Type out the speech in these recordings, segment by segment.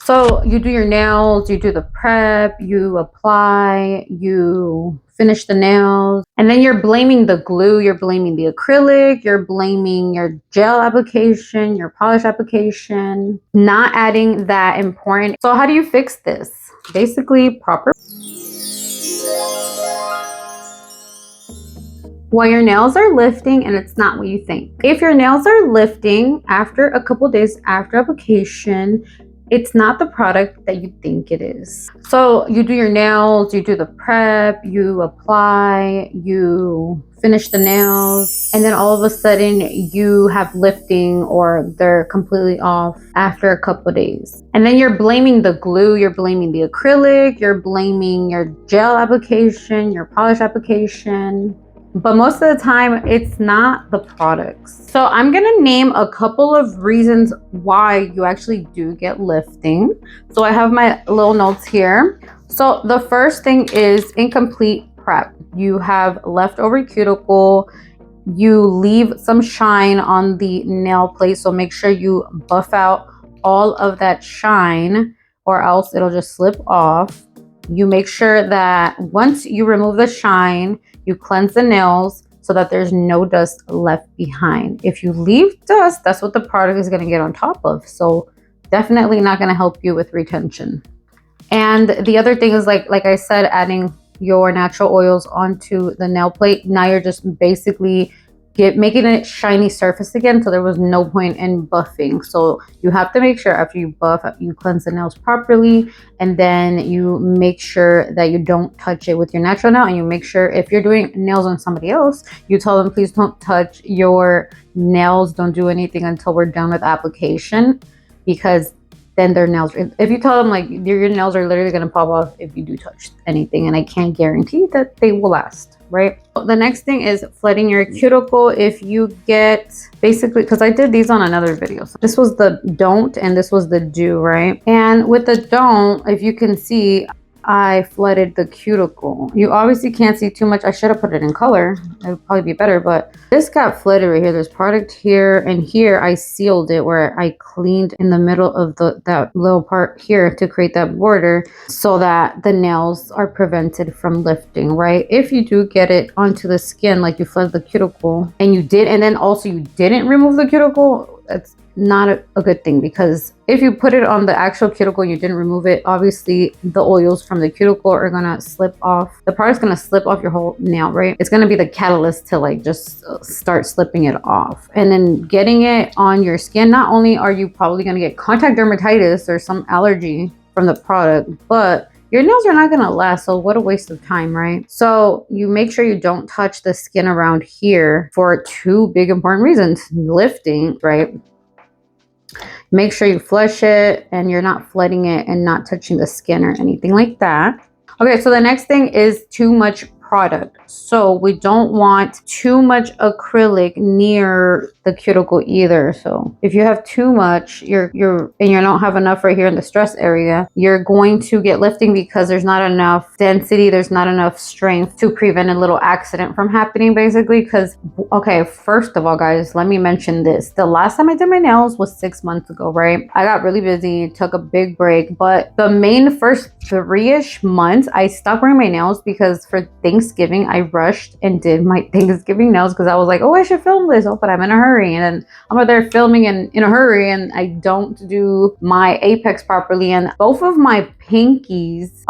So you do your nails, you do the prep, you apply, you finish the nails, and then you're blaming the glue, you're blaming the acrylic, you're blaming your gel application, your polish application, not adding that important. So how do you fix this? Basically, proper. While your nails are lifting and it's not what you think. If your nails are lifting after a couple days after application, it's not the product that you think it is. So you do your nails, you do the prep, you apply, you finish the nails, and then all of a sudden you have lifting or they're completely off after a couple of days. And then you're blaming the glue, you're blaming the acrylic, you're blaming your gel application, your polish application. But most of the time, it's not the products. So I'm gonna name a couple of reasons why you actually do get lifting. So I have my little notes here. So the first thing is incomplete prep. You have leftover cuticle, you leave some shine on the nail plate. So make sure you buff out all of that shine or else it'll just slip off. You make sure that once you remove the shine, you cleanse the nails so that there's no dust left behind. If you leave dust, that's what the product is gonna get on top of. So definitely not gonna help you with retention. And the other thing is like I said, adding your natural oils onto the nail plate. Now you're just basically making a shiny surface again, so there was no point in buffing. So you have to make sure after you buff, you cleanse the nails properly, and then you make sure that you don't touch it with your natural nail, and you make sure if you're doing nails on somebody else, you tell them please don't touch your nails, don't do anything until we're done with application, because then their nails, if you tell them like your nails are literally going to pop off if you do touch anything, and I can't guarantee that they will last, right? The next thing is flooding your cuticle. If you get, basically, because I did these on another video. So this was the don't and this was the do, right? And with the don't, if you can see, I flooded the cuticle. You obviously can't see too much. I should have put it in color. It would probably be better, but this got flooded right here. There's product here, and here I sealed it where I cleaned in the middle of that little part here to create that border so that the nails are prevented from lifting, right? If you do get it onto the skin, like you flooded the cuticle and then also you didn't remove the cuticle, that's not a good thing, because if you put it on the actual cuticle, you didn't remove it, obviously the oils from the cuticle are gonna slip off. The product's gonna slip off your whole nail, right? It's gonna be the catalyst to like just start slipping it off. And then getting it on your skin, not only are you probably gonna get contact dermatitis or some allergy from the product, but your nails are not gonna last, so what a waste of time, right? So you make sure you don't touch the skin around here for two big important reasons. Lifting, right? Make sure you flush it and you're not flooding it and not touching the skin or anything like that. Okay, so the next thing is too much product. So we don't want too much acrylic near the cuticle either. So if you have too much, and you don't have enough right here in the stress area, you're going to get lifting because there's not enough density, there's not enough strength to prevent a little accident from happening, basically. Because, okay, first of all, guys, let me mention this. The last time I did my nails was 6 months ago, right? I got really busy, took a big break, but the main first 3-ish months, I stopped wearing my nails because for Thanksgiving, I rushed and did my Thanksgiving nails because I was like, oh, I should film this. Oh, but I'm in a hurry. And then I'm out there filming in a hurry, and I don't do my apex properly. And both of my pinkies,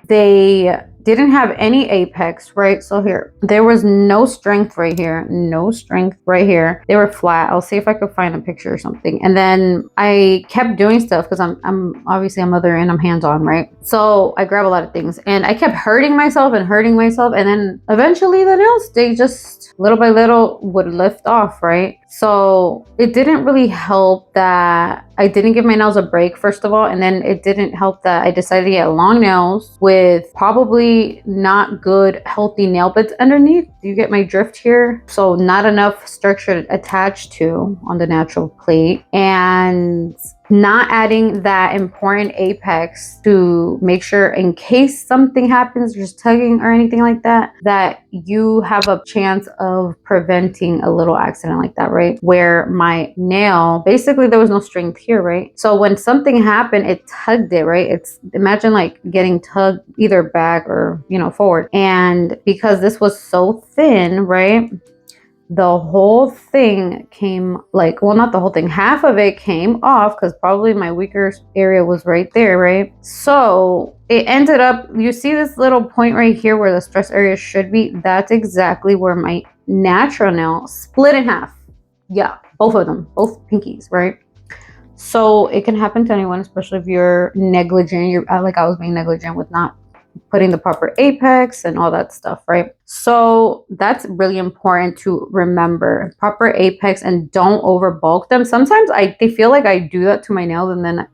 they didn't have any apex, right? So here, there was no strength right here, no strength right here. They were flat. I'll see if I could find a picture or something. And then I kept doing stuff because I'm obviously a mother and I'm hands-on, right? So I grab a lot of things and I kept hurting myself. And then eventually the nails, they just little by little would lift off, right? So it didn't really help that I didn't give my nails a break, first of all, and then it didn't help that I decided to get long nails with probably not good, healthy nail beds underneath. Do you get my drift here? So not enough structure attached to on the natural plate. And not adding that important apex to make sure in case something happens, just tugging or anything like that, that you have a chance of preventing a little accident like that, right? Where my nail, basically there was no strength here, right? So when something happened, it tugged it, right? It's, imagine like getting tugged either back or, you know, forward. And because this was so thin, right? The whole thing came, like, well, not the whole thing, half of it came off because probably my weaker area was right there, right? So it ended up, you see this little point right here where the stress area should be? That's exactly where my natural nail split in half. Yeah, both of them, both pinkies, right? So it can happen to anyone, especially if you're negligent. You're like I was being negligent with not putting the proper apex and all that stuff, right? So that's really important to remember. Proper apex, and don't over bulk them. Sometimes they feel like I do that to my nails, and then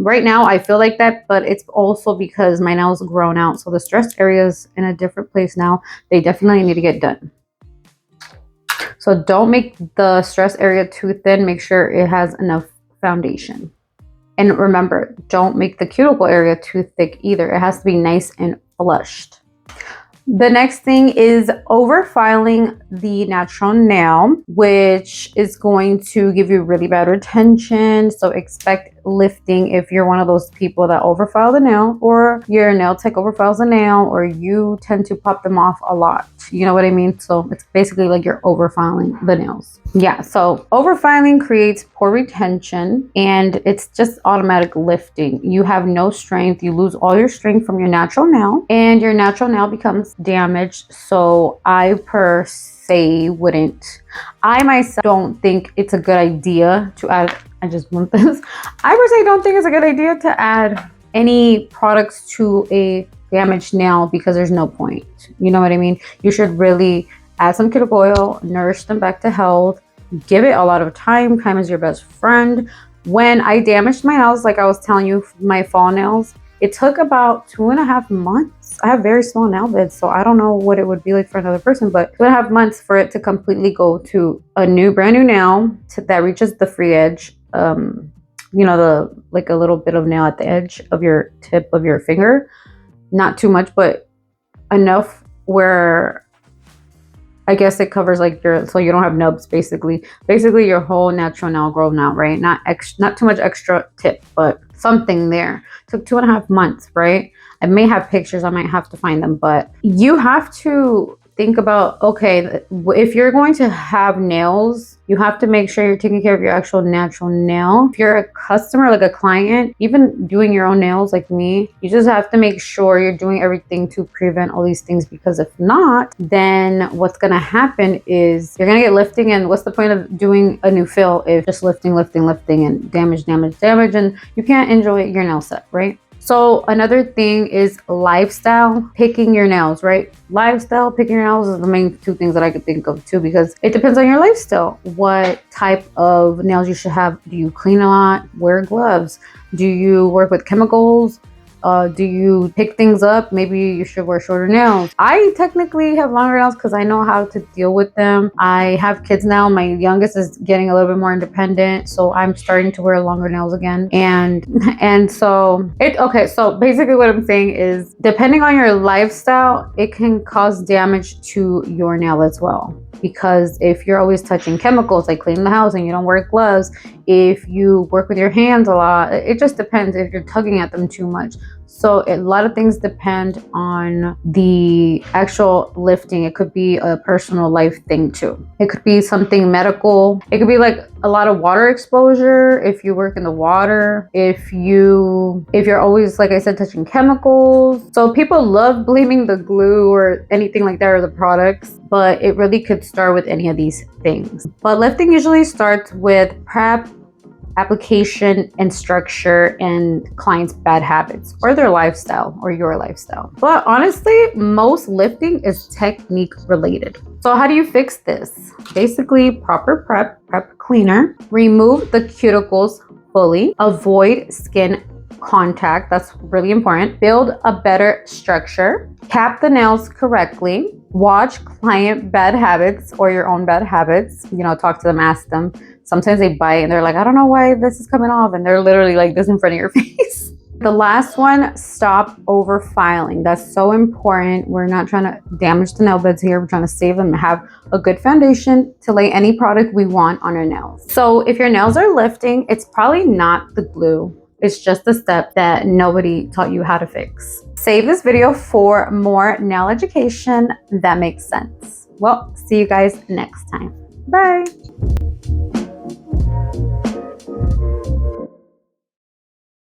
right now I feel like that, but it's also because my nails grown out. So the stress areas in a different place now. They definitely need to get done. So don't make the stress area too thin. Make sure it has enough foundation. And remember, don't make the cuticle area too thick either. It has to be nice and flushed. The next thing is overfiling the natural nail, which is going to give you really bad retention. So expect lifting if you're one of those people that overfile the nail, or your nail tech overfiles the nail, or you tend to pop them off a lot. You know what I mean? So it's basically like you're overfiling the nails. Yeah, so overfiling creates poor retention, and it's just automatic lifting. You have no strength. You lose all your strength from your natural nail, and your natural nail becomes damaged. So I per se wouldn't. I myself don't think it's a good idea to add. I just want this. I per se don't think it's a good idea to add any products to a damaged nail because there's no point. You know what I mean? You should really add some cuticle oil, nourish them back to health, give it a lot of time. Time is your best friend. When I damaged my nails, like I was telling you, my fall nails, it took about 2.5 months. I have very small nail beds, so I don't know what it would be like for another person, but 2.5 months for it to completely go to a brand new nail that reaches the free edge. You know, the like a little bit of nail at the edge of your tip of your finger. Not too much, but enough where I guess it covers like so you don't have nubs basically. Basically your whole natural nail grown out, right? Not too much extra tip, but something there. Took 2.5 months, right? I may have pictures, I might have to find them, but you have to think about, okay, if you're going to have nails, you have to make sure you're taking care of your actual natural nail. If you're a customer, like a client, even doing your own nails like me, you just have to make sure you're doing everything to prevent all these things, because if not, then what's gonna happen is you're gonna get lifting, and what's the point of doing a new fill if just lifting and damage, and you can't enjoy your nail set, right? So another thing is lifestyle, picking your nails, right? Lifestyle, picking your nails is the main two things that I could think of too, because it depends on your lifestyle. What type of nails you should have. Do you clean a lot? Wear gloves? Do you work with chemicals? Do you pick things up? Maybe you should wear shorter nails. I technically have longer nails because I know how to deal with them. I have kids now. My youngest is getting a little bit more independent, so I'm starting to wear longer nails again. And so so basically what I'm saying is, depending on your lifestyle, it can cause damage to your nail as well. Because if you're always touching chemicals, like cleaning the house, and you don't wear gloves, if you work with your hands a lot, it just depends if you're tugging at them too much. So a lot of things depend on the actual lifting. It could be a personal life thing too. It could be something medical. It could be like a lot of water exposure. If you work in the water, if you're always, like I said, touching chemicals. So people love blaming the glue or anything like that, or the products, but it really could start with any of these things. But lifting usually starts with prep, application, and structure, and clients' bad habits or their lifestyle or your lifestyle. But honestly, most lifting is technique related. So how do you fix this? Basically, proper prep cleaner, remove the cuticles fully, avoid skin contact, that's really important, build a better structure, cap the nails correctly, watch client bad habits or your own bad habits, talk to them, ask them, sometimes they bite and they're like, I don't know why this is coming off, and they're literally like this in front of your face. The last one, stop over filing. That's so important. We're not trying to damage the nail beds here. We're trying to save them and have a good foundation to lay any product we want on our nails. So if your nails are lifting, it's probably not the glue. It's just a step that nobody taught you how to fix. Save this video for more nail education that makes sense. Well, see you guys next time. Bye.